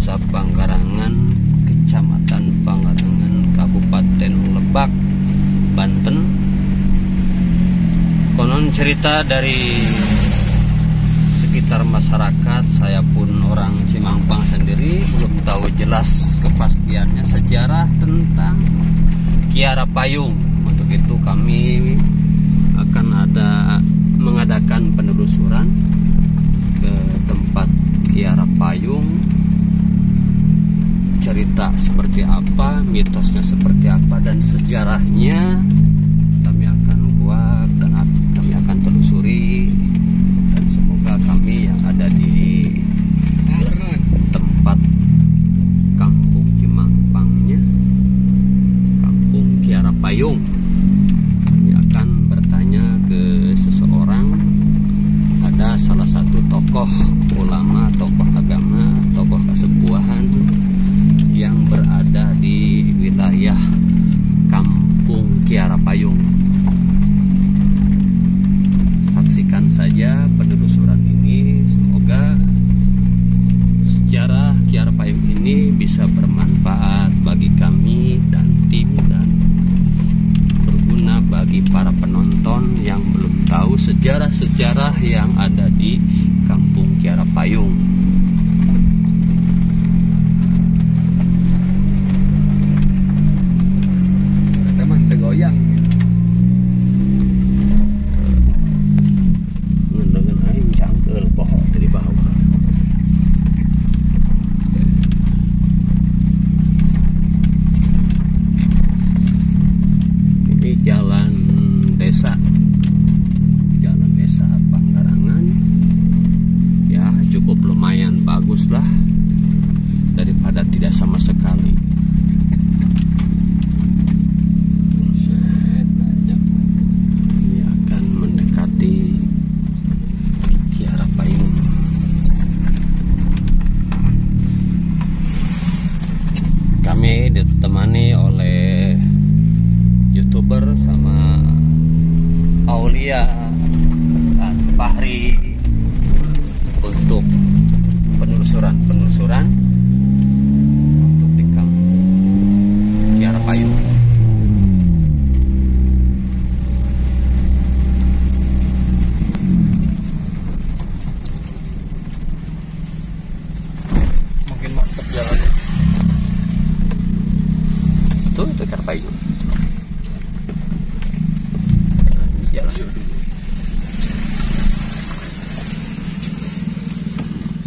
Desa Panggarangan, Kecamatan Panggarangan, Kabupaten Lebak, Banten. Konon cerita dari sekitar masyarakat, saya pun orang Cimampang sendiri belum tahu jelas kepastiannya sejarah tentang Kiara Payung. Untuk itu kami akan mengadakan penelusuran ke tempat Kiara Payung. Cerita seperti apa, mitosnya seperti apa, dan sejarahnya kami akan buat dan kami akan telusuri. Dan semoga kami yang ada di tempat kampung Cimampangnya, kampung Kiara Payung, kami akan bertanya ke seseorang. Ada salah satu tokoh ulama, tokoh agama, tokoh kesepuhan yang berada di wilayah kampung Kiara Payung. Saksikan saja penelusuran ini. Semoga sejarah Kiara Payung ini bisa bermanfaat bagi kami dan tim, dan berguna bagi para penonton yang belum tahu sejarah-sejarah yang ada di kampung Kiara Payung. Teman tergoyang. Ngendengan aing cangkel pohon dari bawah. Ini jalan desa Panggarangan. Ya, cukup lumayan bagus lah daripada tidak sama sekali. Ini akan mendekati Kiara Payung. Kami ditemani oleh YouTuber sama Aulia dan Fahri untuk penelusuran untuk di kampung Kiara Payung. Makin mantap jalannya. Itu Kiara Payung. Jalan.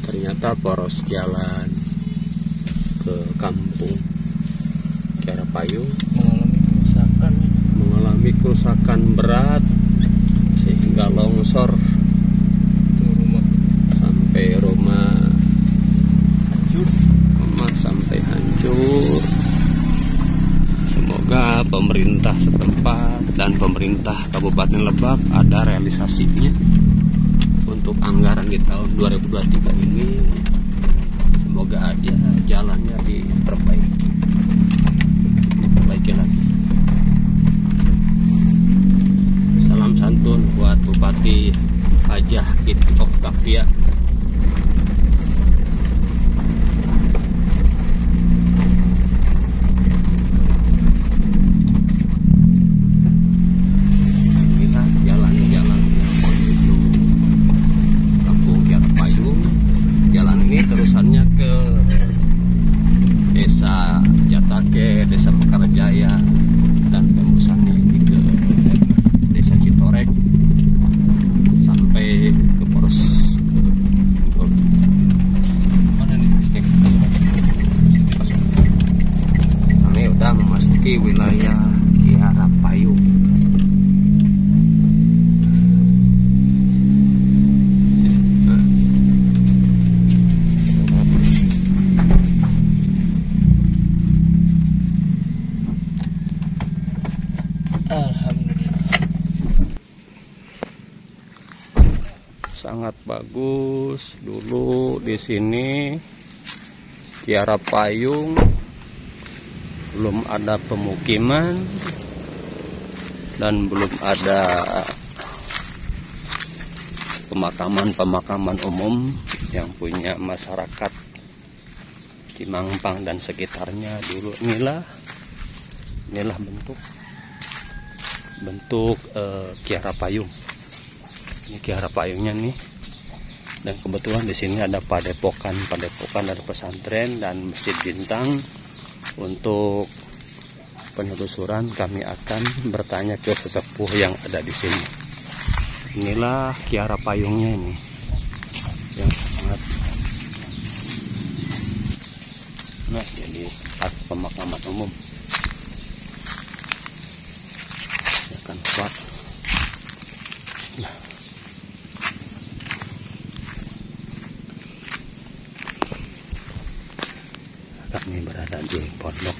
Ternyata poros jalan ke kampung Kiara Payung mengalami kerusakan berat sehingga longsor sampai rumah sampai hancur. Semoga pemerintah setempat dan pemerintah Kabupaten Lebak ada realisasinya untuk anggaran di tahun 2023 ini. Semoga aja jalannya diperbaiki lagi. Salam santun buat Bupati Hajah Iti Oktavia. Terusannya ke Desa Jatake, Desa Mekarjaya, dan tembusannya ini ke Desa Citorek sampai ke poros mana nih? Kami udah memasuki wilayah Kiara Payung. Alhamdulillah. Sangat bagus. Dulu di sini Kiara Payung belum ada pemukiman dan belum ada pemakaman umum yang punya masyarakat Cimampang dan sekitarnya dulu. Inilah bentuk Kiara Payung. Ini Kiara Payungnya nih. Dan kebetulan di sini ada padepokan dari pesantren dan Masjid Bintang. Untuk penelusuran kami akan bertanya ke sesepuh yang ada di sini. Inilah Kiara Payungnya ini, yang sangat jadi tempat pemakaman umum. Akan kuat. Nah. Kami berada di pondok.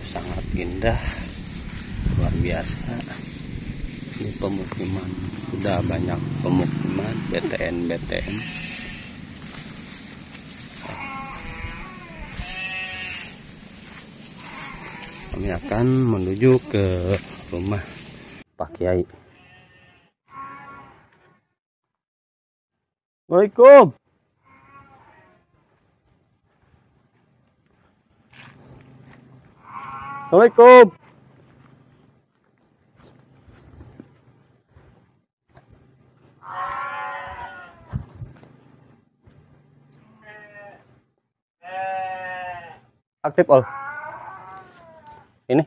Sangat indah, luar biasa. Ini pemukiman, udah banyak pemukiman, BTN. Kami akan menuju ke rumah Pak Kiai. Assalamualaikum. Assalamualaikum. Aktif all. Ini.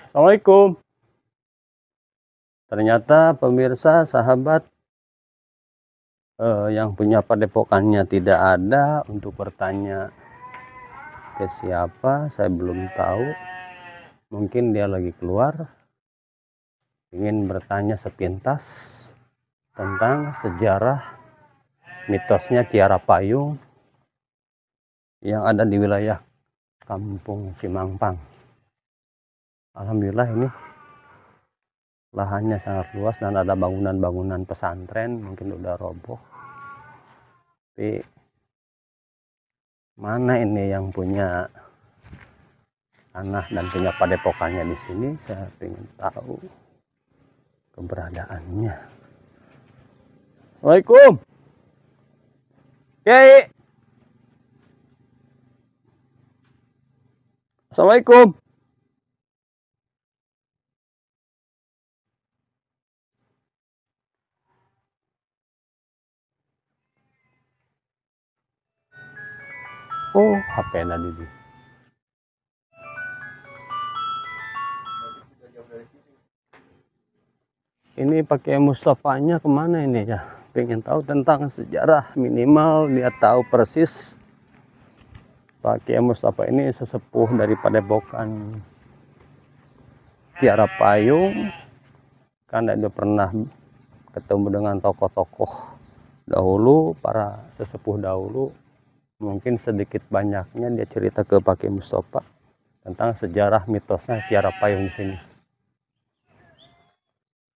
Assalamualaikum. Ternyata pemirsa, sahabat, yang punya padepokannya tidak ada. Untuk bertanya ke siapa saya belum tahu. Mungkin dia lagi keluar, ingin bertanya sepintas tentang sejarah mitosnya Kiara Payung yang ada di wilayah Kampung Cimampang. Alhamdulillah ini lahannya sangat luas dan ada bangunan-bangunan pesantren, mungkin udah roboh. Tapi mana ini yang punya tanah dan punya padepokannya di sini? Saya ingin tahu keberadaannya. Assalamualaikum. Kiai. Assalamualaikum. Oh, HP tadi. Ini pakai Mustafanya kemana ini ya? Pengen tahu tentang sejarah, minimal dia tahu persis. Pakai Mustafa ini sesepuh dari padepokan Kiara Payung. Karena dia pernah ketemu dengan tokoh-tokoh dahulu, para sesepuh dahulu. Mungkin sedikit banyaknya dia cerita ke Pak Mustafa tentang sejarah mitosnya Kiara Payung di sini.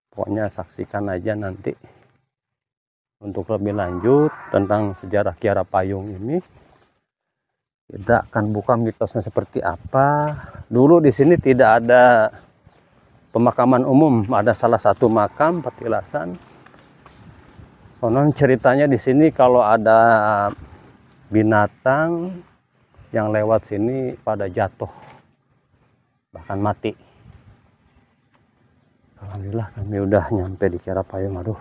Pokoknya saksikan aja nanti untuk lebih lanjut tentang sejarah Kiara Payung ini. Kita akan buka mitosnya seperti apa. Dulu di sini tidak ada pemakaman umum, ada salah satu makam petilasan. Konon ceritanya di sini kalau ada binatang yang lewat sini pada jatuh, bahkan mati. Alhamdulillah kami udah nyampe di Kiara Payung. Aduh,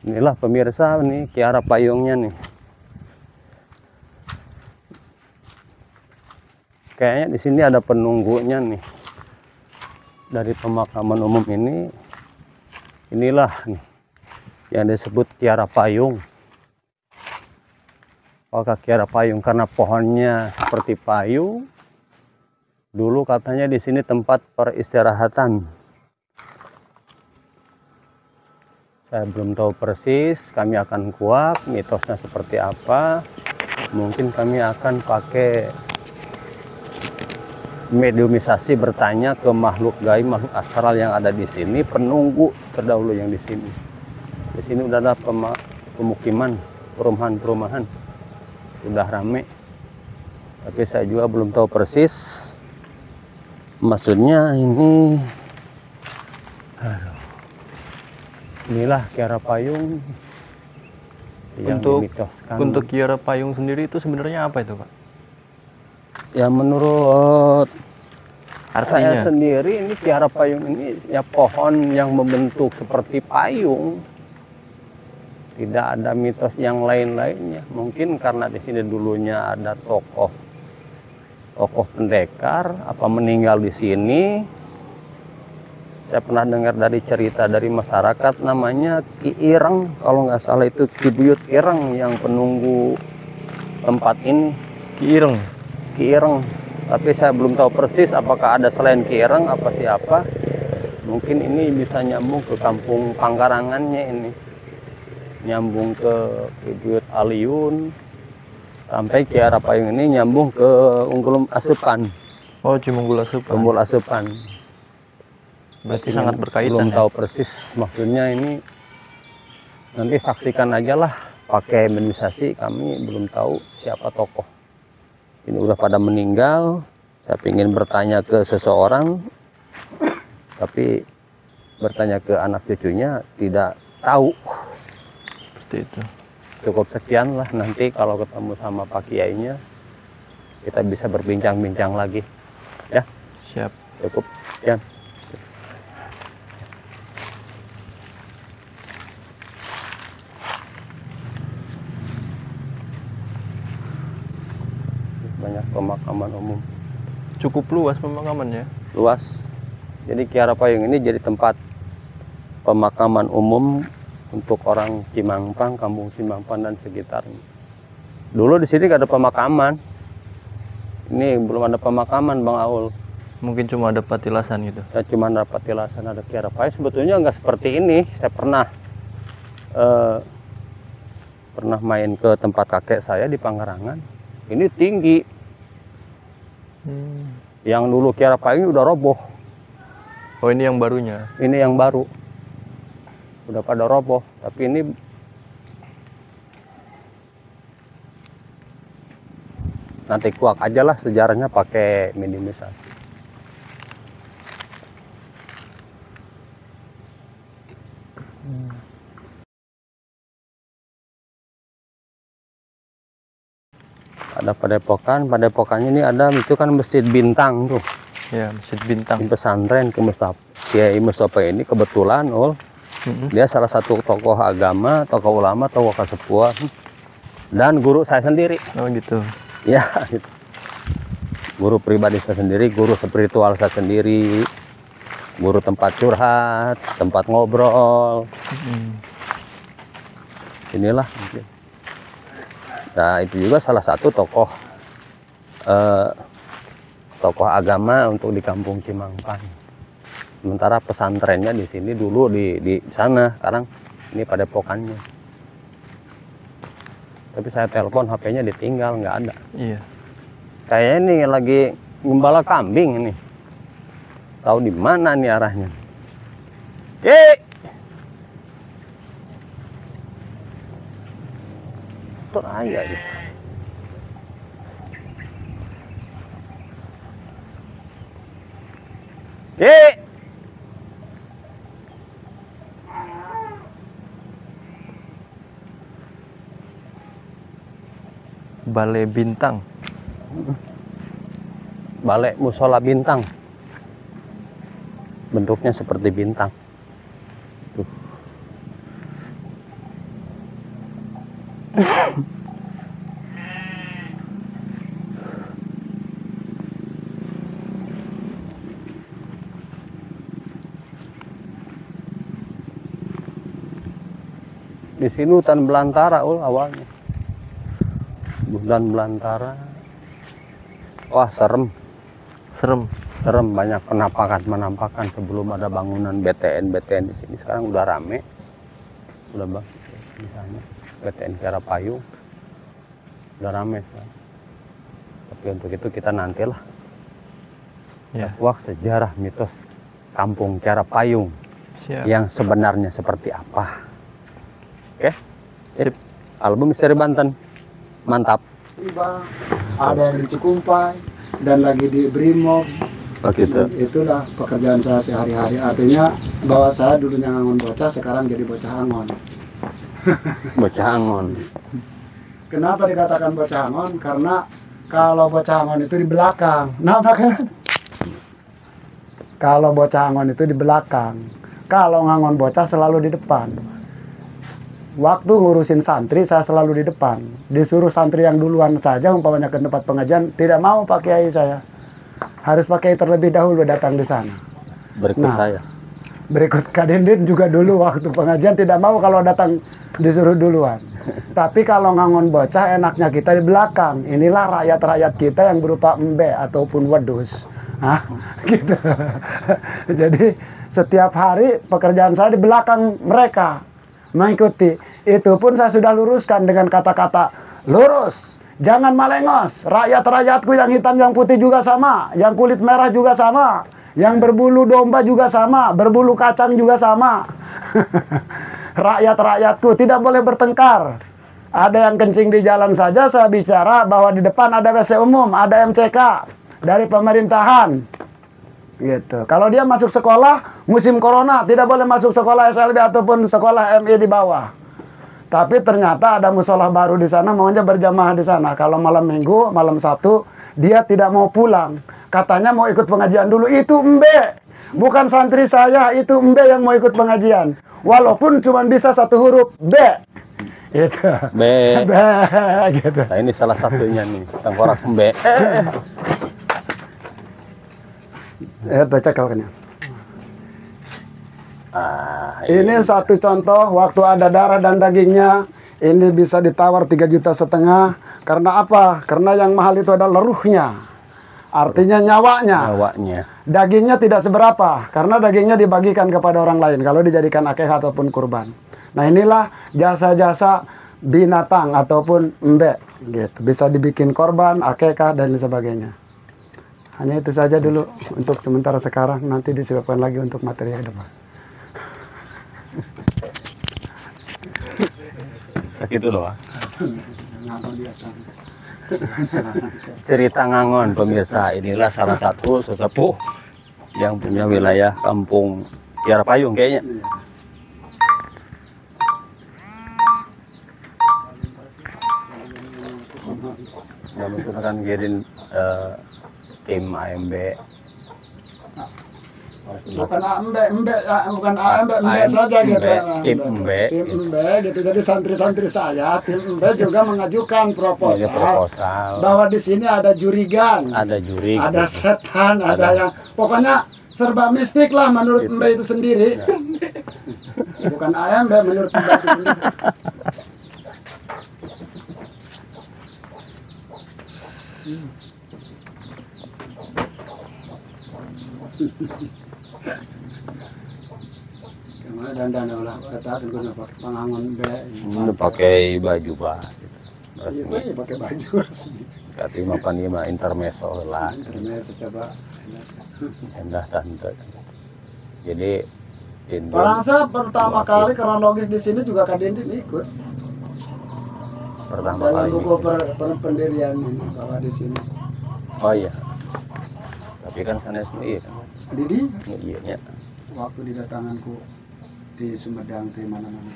inilah pemirsa nih Kiara Payungnya nih. Kayaknya di sini ada penunggunya nih dari pemakaman umum ini. Inilah nih yang disebut Kiara Payung. Apakah Kiara Payung karena pohonnya seperti payung? Dulu katanya di sini tempat peristirahatan. Saya belum tahu persis. Kami akan kuak mitosnya seperti apa. Mungkin kami akan pakai mediumisasi, bertanya ke makhluk gaib, makhluk astral yang ada di sini, penunggu terdahulu yang di sini. Di sini udah ada pemukiman, perumahan-perumahan. Sudah rame, tapi saya juga belum tahu persis maksudnya ini Inilah Kiara Payung yang dimitoskan. Untuk Kiara Payung sendiri itu sebenarnya apa itu, Pak? Ya menurut saya Artinya? sendiri ini Kiara Payung ini ya pohon yang membentuk seperti payung. Tidak ada mitos yang lain-lainnya. Mungkin karena di sini dulunya ada tokoh pendekar apa meninggal di sini. Saya pernah dengar dari cerita dari masyarakat namanya Ki Ireng, kalau nggak salah itu Ki Buyut Ireng yang penunggu tempat ini. Ki Ireng. Ki Ireng. Tapi saya belum tahu persis apakah ada selain Ki Ireng apa siapa. Mungkin ini bisa nyambung ke kampung Pangkarangannya ini. Nyambung ke Buyut Aliyun sampai Kiara Payung ini nyambung ke Unggul Asupan. Oh, Cimunggul Asupan. Unggul Asupan. Berarti Ini sangat berkaitan. Belum tahu persis maksudnya ini. Nanti saksikan aja lah pakai imunisasi, kami belum tahu siapa tokoh. Ini udah pada meninggal. Saya ingin bertanya ke seseorang, tapi bertanya ke anak cucunya tidak tahu. Seperti itu. Cukup sekian lah, nanti kalau ketemu sama Pak Kiainya kita bisa berbincang-bincang lagi ya. Siap. Cukup sekian. Banyak pemakaman umum, Cukup luas pemakamannya. luas. Jadi Kiara Payung ini jadi tempat pemakaman umum untuk orang Cimangpang, Kampung Cimangpang dan sekitarnya. Dulu di sini gak ada pemakaman. Ini belum ada pemakaman, Bang Aul. Mungkin cuma ada patilasan gitu. Saya cuma dapat tilasan ada Kiara Payung. Sebetulnya nggak seperti ini. Saya pernah main ke tempat kakek saya di Pangkarangan. Ini tinggi. Yang dulu Kiara Payung udah roboh. Oh, ini yang barunya. Ini yang baru. Udah pada roboh, tapi ini nanti kuak aja lah sejarahnya pakai minimisasi. Ada padepokannya ini ada itu kan Masjid Bintang tuh. Ya, Masjid Bintang. Di pesantren ke Mustafa. Kiai Mustafa ini kebetulan dia salah satu tokoh agama, tokoh ulama, tokoh kasepuan, dan guru saya sendiri. Oh gitu. Ya, gitu. Guru pribadi saya sendiri, guru spiritual saya sendiri, guru tempat curhat, tempat ngobrol. Sinilah mungkin. Nah, itu juga salah satu tokoh agama untuk di Kampung Cimangpang. Sementara pesantrennya di sini dulu di sana, sekarang ini padepokannya. Tapi saya telepon HP-nya ditinggal, nggak ada. Iya. Kayaknya ini lagi ngembala kambing ini. Tahu di mana nih arahnya? Tuh ayah ya. Balai Bintang. Balai Musola Bintang. Bentuknya seperti bintang. Tuh. Di sini hutan belantara awalnya. Hutan belantara. Wah, serem. Serem, banyak penampakan sebelum ada bangunan BTN di sini. Sekarang udah rame. Udah bang, misalnya BTN Kiara Payung. Udah rame sekarang. Tapi untuk itu kita nantilah. Ya. Wah, sejarah mitos Kampung Kiara Payung. Siap. Yang sebenarnya seperti apa. Oke? Sip. Album Misteri Banten. Mantap. Tiba, ada yang di Cikumpai dan lagi di Brimob Oh gitu. Itulah pekerjaan saya sehari-hari. Artinya bahwa saya dulunya ngangon bocah, sekarang jadi bocah angon. Bocah angon. Kenapa dikatakan bocah angon? Karena kalau bocah angon itu di belakang. Nah, makanya kalau bocah angon itu di belakang. Kalau ngangon bocah selalu di depan. Waktu ngurusin santri saya selalu di depan. Disuruh santri yang duluan saja umpamanya ke tempat pengajian, tidak mau Pak Kiai saya. Harus pakai terlebih dahulu datang di sana. Berikut saya. Berikut Kak Dindin juga dulu waktu pengajian tidak mau kalau datang disuruh duluan. Tapi kalau ngangon bocah enaknya kita di belakang. Inilah rakyat-rakyat kita yang berupa embe ataupun wedus. Hah? Gitu. Jadi setiap hari pekerjaan saya di belakang mereka. Mengikuti. Itu pun saya sudah luruskan dengan kata-kata lurus. Jangan malengos. Rakyat-rakyatku yang hitam yang putih juga sama. Yang kulit merah juga sama. Yang berbulu domba juga sama. Berbulu kacang juga sama. Rakyat-rakyatku tidak boleh bertengkar. Ada yang kencing di jalan saja saya bicara bahwa di depan ada WC umum. Ada MCK dari pemerintahan. Gitu. Kalau dia masuk sekolah musim corona tidak boleh masuk sekolah SLB ataupun sekolah MI di bawah. Tapi ternyata ada musola baru di sana, maunya berjamaah di sana. Kalau malam Minggu, malam Sabtu, dia tidak mau pulang. Katanya mau ikut pengajian dulu. Itu embe, bukan santri saya. Itu embe yang mau ikut pengajian. Walaupun cuma bisa satu huruf B. Gitu. B. B. Gitu. Nah ini salah satunya nih, tengkorak B. Cekelnya. Ini Ini satu contoh waktu ada darah dan dagingnya. Ini bisa ditawar 3,5 juta. Karena apa? Karena yang mahal itu adalah ruhnya. Artinya nyawanya. Nyawanya. Dagingnya tidak seberapa. Karena dagingnya dibagikan kepada orang lain. Kalau dijadikan akikah ataupun kurban. Nah inilah jasa-jasa binatang ataupun embe. Gitu. Bisa dibikin korban, akikah dan sebagainya. Hanya itu saja dulu untuk sementara sekarang. Nanti disiapkan lagi untuk materi yang depan. Segitu doang. Cerita Ngangon pemirsa, inilah salah satu sesepuh yang punya wilayah kampung Kiara Payung kayaknya. Yang menggunakan girin tim AMB. Bukan embe saja gitu. Tim embe. Tim embe gitu. Jadi santri-santri saya, tim embe juga mengajukan proposal bahwa di sini ada jurigan, Ada juri. ada setan, ada yang pokoknya serba mistik lah menurut embe itu sendiri. Bukan AMB menurut embe itu sendiri. Kemarin dan ulah kata guna pakai pangangon be. Ini pakai baju bah. Iya, pakai baju resmi. Tapi makan ini mah intermezzo lah. Karena saya coba. Endah tante. Jadi Orang saya pertama kali kronologis di sini juga Kak Dindin ikut. pertama Dalam kali. buku pendirian ini bahwa di sini. Oh iya. Tapi kan sana sendiri kan. Didi Iya nya. waktu didatanganku di Sumedang di mana-mana.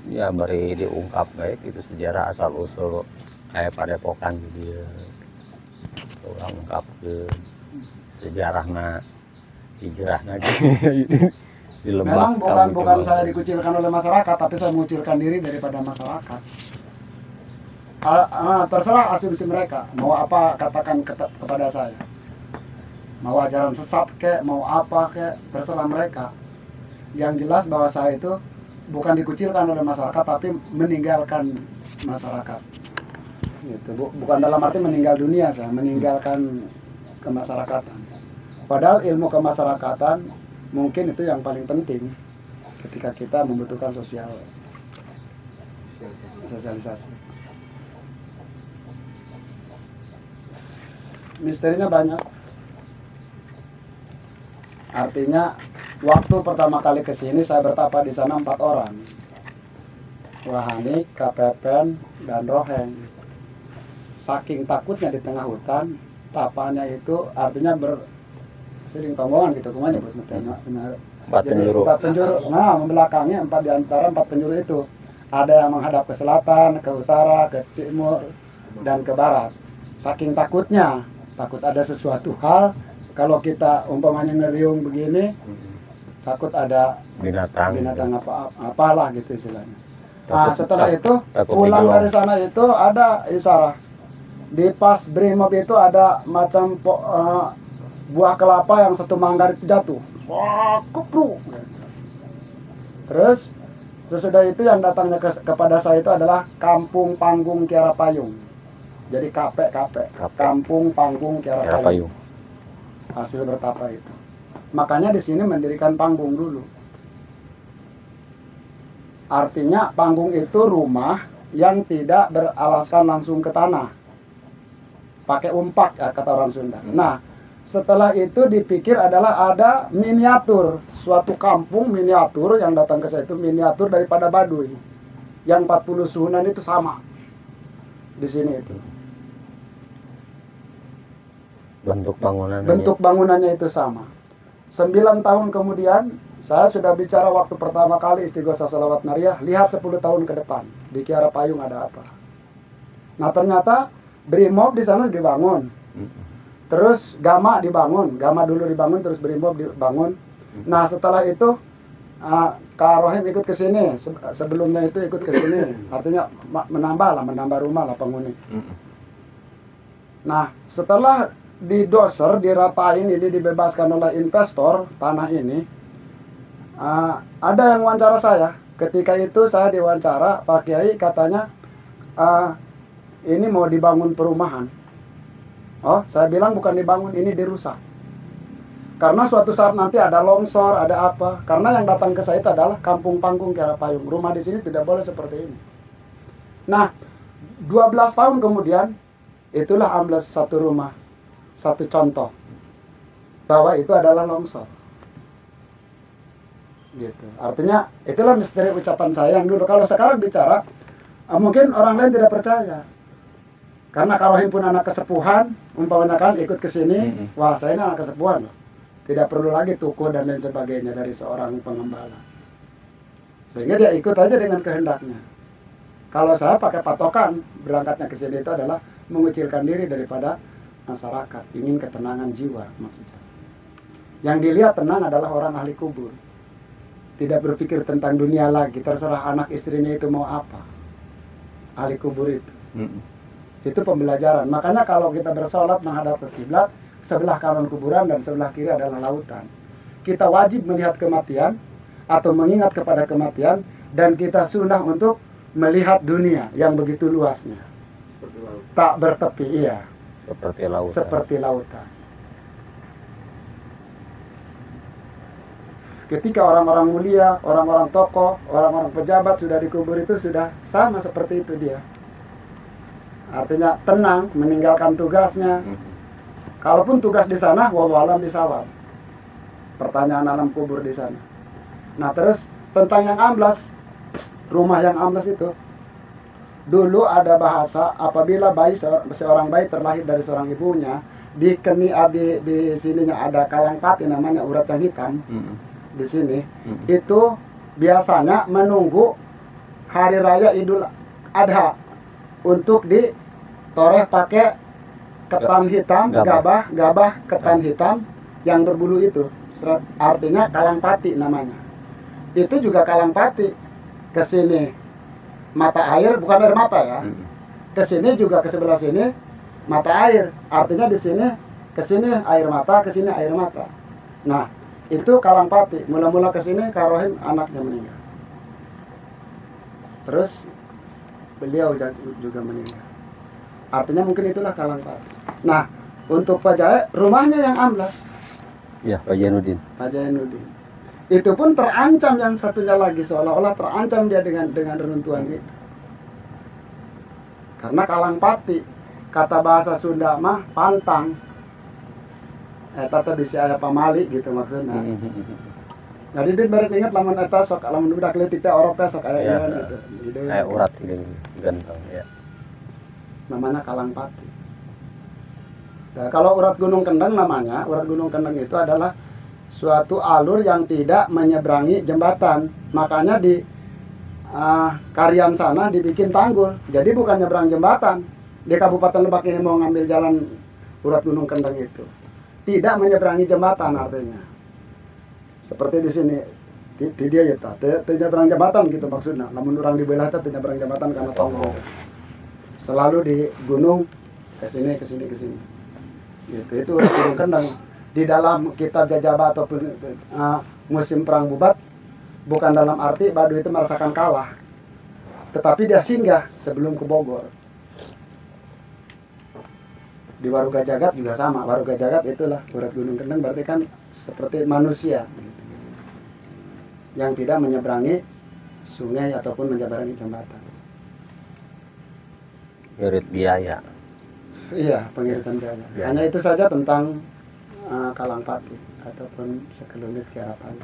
Ya bari diungkap baik itu sejarah asal usul kayak Padepokan gitu ya. Orang ungkap ke sejarahna hijrahna di lembah. Memang bukan saya dikucilkan oleh masyarakat, tapi saya mengucilkan diri daripada masyarakat. Terserah asumsi mereka mau apa katakan kepada saya, mau ajaran sesat kek, mau apa kek, terserah mereka. Yang jelas bahwa saya itu bukan dikucilkan oleh masyarakat, tapi meninggalkan masyarakat. Gitu. Bukan dalam arti meninggal dunia, saya meninggalkan kemasyarakatan. Padahal ilmu kemasyarakatan mungkin itu yang paling penting ketika kita membutuhkan sosialisasi. Misterinya banyak. Artinya waktu pertama kali ke sini saya bertapa di sana 4 orang. Wahani, Kapepen, dan Roheng. saking takutnya di tengah hutan, tapanya itu artinya sering tonggongan gitu, kemana nyebut benar. Empat penjuru. Empat penjuru. Nah, membelakangi empat di antara empat penjuru itu. Ada yang menghadap ke selatan, ke utara, ke timur, dan ke barat. Saking takutnya, takut ada sesuatu hal. Kalau kita umpamanya ngeriung begini, takut ada Binatang. apalah gitu istilahnya. Nah, Takut- setelah itu takut pulang dijual. dari sana itu ada isyarat. Di pas Brimob itu ada macam buah kelapa yang satu manggar itu jatuh. Wah, kupluk. Terus sesudah itu yang datangnya kepada saya itu adalah Kampung Panggung Kiara Payung. Jadi KP. Kampung Panggung Kiara Kiara Payung. Payung. Hasil bertapa itu. Makanya di sini mendirikan panggung dulu. Artinya panggung itu rumah yang tidak beralaskan langsung ke tanah. Pakai umpak ya kata orang Sunda. Nah, setelah itu dipikir adalah ada miniatur, suatu kampung miniatur yang datang ke saya itu miniatur daripada Baduy. Yang 40 suhunan itu sama. Di sini itu. Bentuk bangunannya itu sama. 9 tahun kemudian saya sudah bicara waktu pertama kali Istighosah Shalawat Nariyah, lihat 10 tahun ke depan di Kiara Payung ada apa. Nah, ternyata Brimob di sana dibangun. Terus Gama dibangun, Gama dulu dibangun terus Brimob dibangun. Nah, setelah itu Kak Rohim ikut ke sini, sebelumnya itu ikut ke sini. Artinya menambah rumah lah penghuni. Nah, setelah didoser, diratain, ini dibebaskan oleh investor tanah ini, ada yang wawancara saya. Ketika itu saya diwawancara, Pak Kiai katanya ini mau dibangun perumahan. Oh, saya bilang bukan dibangun, ini dirusak. Karena suatu saat nanti ada longsor, ada apa. Karena yang datang ke saya itu adalah Kampung Panggung Kiara Payung. Rumah di sini tidak boleh seperti ini. Nah, 12 tahun kemudian, itulah ambles satu rumah. Satu contoh. Bahwa itu adalah longsor. Gitu. Artinya, itulah misteri ucapan saya yang dulu. Kalau sekarang bicara, mungkin orang lain tidak percaya. Karena Kak Rohim pun anak kesepuhan, umpamanya kan ikut ke sini, wah saya ini anak kesepuhan loh. Tidak perlu lagi tuku dan lain sebagainya dari seorang pengembala. Sehingga dia ikut aja dengan kehendaknya. Kalau saya pakai patokan, berangkatnya ke sini itu adalah mengucilkan diri daripada masyarakat, ingin ketenangan jiwa maksudnya. Yang dilihat tenang adalah orang ahli kubur. Tidak berpikir tentang dunia lagi, terserah anak istrinya itu mau apa. Ahli kubur itu. Itu pembelajaran. Makanya kalau kita bersolat menghadap ke kiblat, sebelah kanan kuburan dan sebelah kiri adalah lautan. Kita wajib melihat kematian atau mengingat kepada kematian, dan kita sunnah untuk melihat dunia yang begitu luasnya. Tak bertepi, iya. Seperti lautan. Ketika orang-orang mulia, orang-orang tokoh, orang-orang pejabat sudah dikubur itu sudah sama seperti itu dia. Artinya tenang, meninggalkan tugasnya. Kalaupun tugas di sana, wallahu alam bisawab. Pertanyaan alam kubur di sana. Nah, terus tentang yang amblas, rumah yang amblas itu. Dulu ada bahasa apabila seorang bayi terlahir dari seorang ibunya, di sininya ada kalang pati namanya urat yang hitam. Di sini itu biasanya menunggu hari raya Idul Adha untuk ditoreh pakai ketan hitam, gabah ketan hitam yang berbulu itu. Artinya kalang pati namanya. Itu juga kalang pati. Ke sini mata air, bukan air mata ya. Ke sini juga ke sebelah sini mata air. Artinya di sini ke sini air mata, ke sini air mata. Nah, itu kalang pati. Mula-mula ke sini Kak Rohim anaknya meninggal. Terus beliau juga meninggal. Artinya mungkin itulah kalang pati. Nah, untuk Pak Jaya, rumahnya yang amblas. Ya, Pak Jainuddin. Pak Jainuddin. Itu pun terancam yang satunya lagi, seolah-olah terancam dia dengan reruntuhan itu. Karena kalang pati, kata bahasa Sunda mah pantang. Eta teh bisi aya pamali gitu maksudnya. Jadi dia bareng ingat lamun eta sok lamun budak leutik teh orok teh sok aya gitu. Kayak urat gitu ganteng ya. namanya Kalangpati. Nah, kalau urat Gunung Kendeng namanya, urat Gunung Kendeng itu adalah suatu alur yang tidak menyeberangi jembatan. Makanya di Karian sana dibikin tanggul. Jadi bukan nyebrang jembatan. Di Kabupaten Lebak ini mau ngambil jalan urat Gunung Kendeng itu. Tidak menyeberangi jembatan artinya. Seperti di sini. Di dia ya, tidak nyebrang jembatan gitu maksudnya. Namun orang di belah itu tidak nyebrang jembatan karena tanggul. Selalu di gunung ke sini. Gitu, itu urat Gunung Kendeng. Di dalam kitab Jajaba ataupun musim perang Bubat, bukan dalam arti Baduy itu merasakan kalah, tetapi dia singgah sebelum ke Bogor. Di Waruga Jagat juga sama. Waruga Jagat itulah urat Gunung Kendeng, berarti kan seperti manusia gitu, yang tidak menyeberangi sungai ataupun menyeberangi jembatan. Ngirit biaya. Iya, pengiritan biaya. Ya. Hanya itu saja tentang Kalangpati ataupun sekelumit Kiara Payu.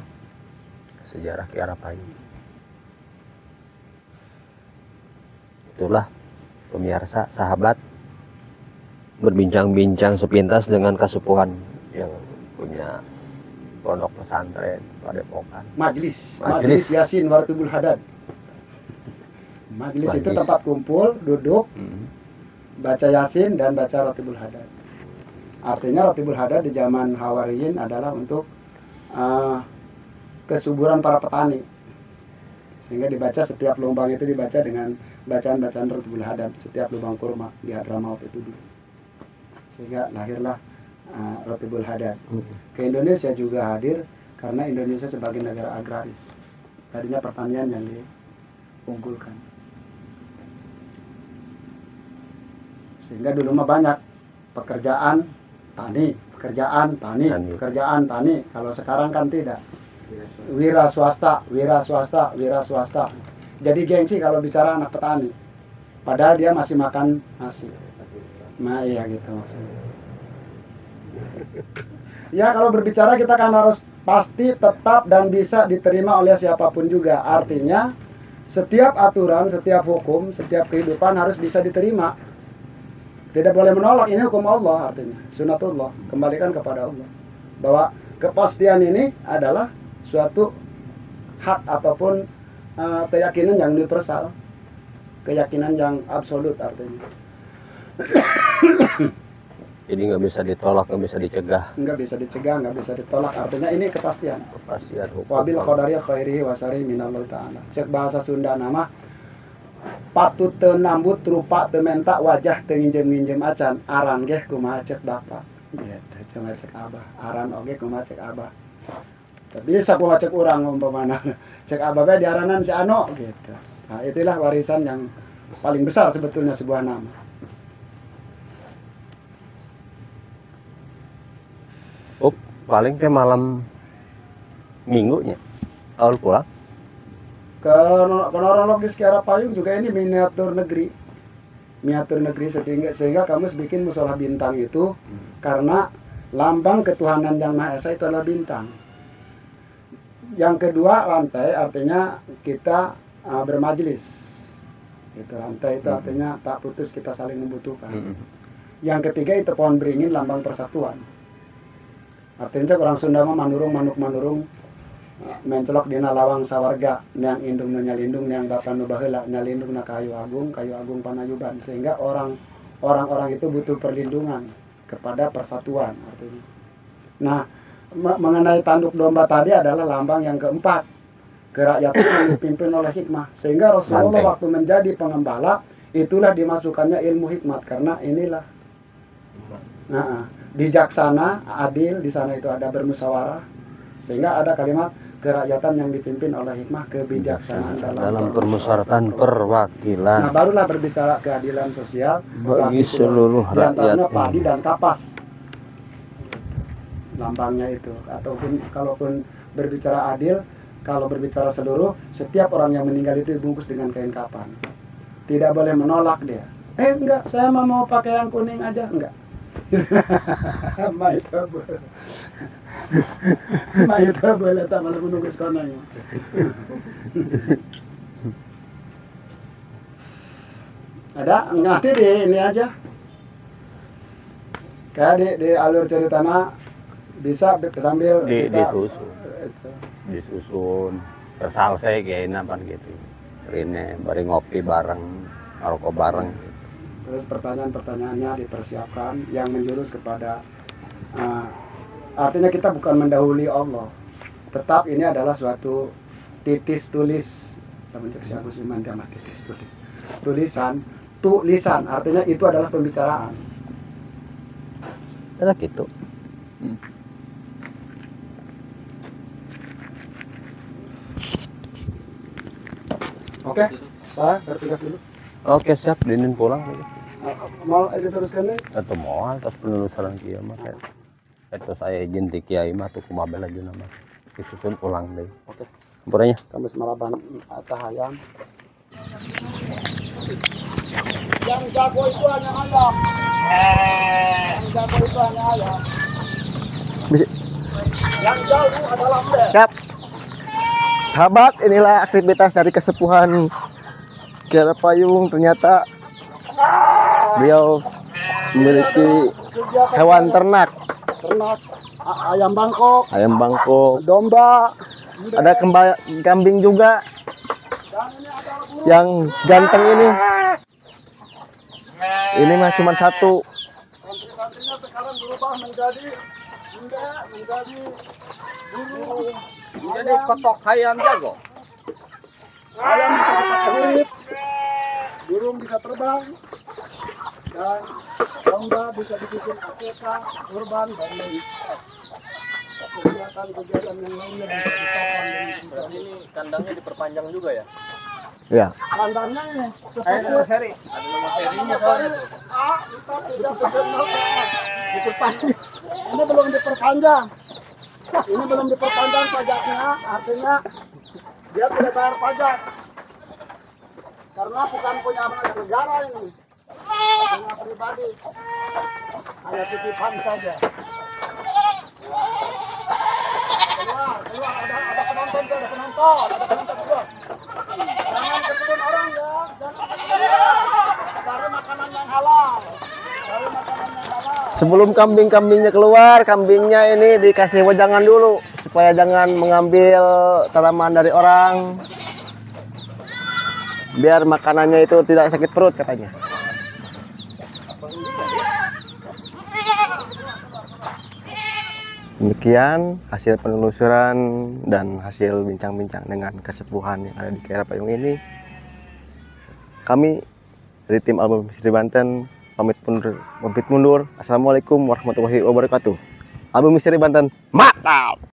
Sejarah Kiara Payu. Itulah pemirsa, sahabat, berbincang-bincang sepintas dengan kesepuhan yang punya pondok pesantren Padepokan. Majlis Yasin Wartubul Hadad. Majlis itu tempat kumpul, duduk, baca Yasin dan baca Ratibul Hadad. Artinya Ratibul Hadad di zaman Hawariyin adalah untuk kesuburan para petani. Sehingga dibaca setiap lubang itu dibaca dengan bacaan-bacaan Ratibul Hadad, setiap lubang kurma di Hadramaut itu dulu. Sehingga lahirlah Ratibul Hadad. Ke Indonesia juga hadir karena Indonesia sebagai negara agraris. Tadinya pertanian yang diunggulkan. Sehingga dulu mah banyak pekerjaan tani. Kalau sekarang kan tidak. Wira swasta. Jadi gengsi kalau bicara anak petani. Padahal dia masih makan nasi. Nah iya gitu maksudnya. Ya kalau berbicara kita kan harus pasti, tetap, dan bisa diterima oleh siapapun juga. Artinya setiap aturan, setiap hukum, setiap kehidupan harus bisa diterima. Tidak boleh menolak, ini hukum Allah artinya, sunatullah, kembalikan kepada Allah. Bahwa kepastian ini adalah suatu hak ataupun keyakinan yang universal, keyakinan yang absolut artinya. Jadi nggak bisa ditolak, nggak bisa dicegah. Nggak bisa dicegah, nggak bisa ditolak, artinya ini kepastian. Kepastian hukum. Wabil qadari khairihi wasari minallah ta'ala. Cek bahasa Sunda nama patut tenambut rupa tementa wajah tenginjem-nginjem acan aran geh kumaha cek bapak gitu cuma cek abah aran oge kumaha cek abah tapi bisa kumaha cek urang umpamana cek abah bae diaranan si Ano gitu. Nah itulah warisan yang paling besar sebetulnya sebuah nama. Paling ke malam minggunya awal pulang. Kronologis Kiara Payung juga ini miniatur negeri sehingga kamu bikin musola bintang itu karena lambang ketuhanan yang Maha Esa itu adalah bintang. Yang kedua rantai, artinya kita bermajelis. Itu rantai itu artinya tak putus, kita saling membutuhkan. Yang ketiga itu pohon beringin, lambang persatuan. Artinya orang Sunda mah manuk-manurung mencelok dina lawang sawarga yang indung nu nyalindung yang bapak nu baheula nyalindung na kayu agung panayuban, sehingga orang-orang itu butuh perlindungan kepada persatuan artinya. Nah, mengenai tanduk domba tadi adalah lambang yang keempat, kerakyatan yang dipimpin oleh hikmah, sehingga Rasulullah waktu menjadi pengembala itulah dimasukkannya ilmu hikmat karena inilah bijaksana, adil, di sana itu ada bermusyawarah, sehingga ada kalimat kerakyatan yang dipimpin oleh hikmah, kebijaksanaan dalam permusyawaratan perwakilan. Nah, barulah berbicara keadilan sosial bagi seluruh rakyat. Padi dan kapas lambangnya itu. Ataupun kalaupun berbicara adil, kalau berbicara seluruh, setiap orang yang meninggal itu dibungkus dengan kain kapan. Tidak boleh menolak dia. Enggak, saya mau pakai yang kuning aja, enggak. Maita boleh tak malah menunggu sekonanya. Ada, nanti di ini aja. Kayak di alur ceritanya bisa sambil disusun. itu. Disusun tersalsai kayak apa gitu. Ini bari ngopi bareng, ngerokok bareng. Terus pertanyaan-pertanyaannya dipersiapkan yang menjurus kepada artinya kita bukan mendahului Allah. Tetap ini adalah suatu titis tulis. Kita mencek si Agus Iman dia titis tulis. Tulisan artinya itu adalah pembicaraan. Ada gitu. Oke, saya bertugas dulu. Oke siap, dinin pulang. Mau diteruskan deh. Atau mau atas penelusuran kiamat. Itu saya izin di kiai mah tuh kumabel aja nama. Disusun ulang deh. Oke. Sampurnya. Kami semaraban tahayam. Yang jago itu hanya ayam. Yang jago itu hanya ayam. Yang jauh adalah embek. Siap. Sahabat, inilah aktivitas dari kesepuhan Kiara Payung. Ternyata beliau memiliki hewan ternak. Ayam Bangkok, Ayam Bangkok, domba, ada kambing juga yang ganteng ini. Ini mah cuma satu. santri-santrinya sekarang berubah menjadi burung. Jadi kotok hayam jago. Ayam bisa urip, burung bisa terbang, dan domba bisa dibikin akekah, kurban, dan lain. Kegiatan yang lainnya bisa ditopang dengan Berarti ini kandangnya diperpanjang juga ya? Ya. kandangnya ini. Ada nomor seri. Ada nomor serinya soalnya tuh. Diperpanjang. Ini belum diperpanjang. Ini belum diperpanjang pajaknya, artinya dia tidak bayar pajak. Karena bukan punya negara ini, punya pribadi. Hanya titipan saja. Keluar, ada penonton tuh, ada penonton juga. Jangan ke kebun orang ya, jangan ke kebun orang. Cari makanan yang halal. Sebelum kambing-kambingnya keluar, kambingnya ini dikasih wejangan dulu supaya jangan mengambil tanaman dari orang. Biar makanannya itu tidak sakit perut katanya. Demikian hasil penelusuran dan hasil bincang-bincang dengan kesepuhan yang ada di Kiara Payung ini. Kami dari tim Album Misteri Banten pamit mundur. Assalamualaikum warahmatullahi wabarakatuh. Album Misteri Banten, mantap!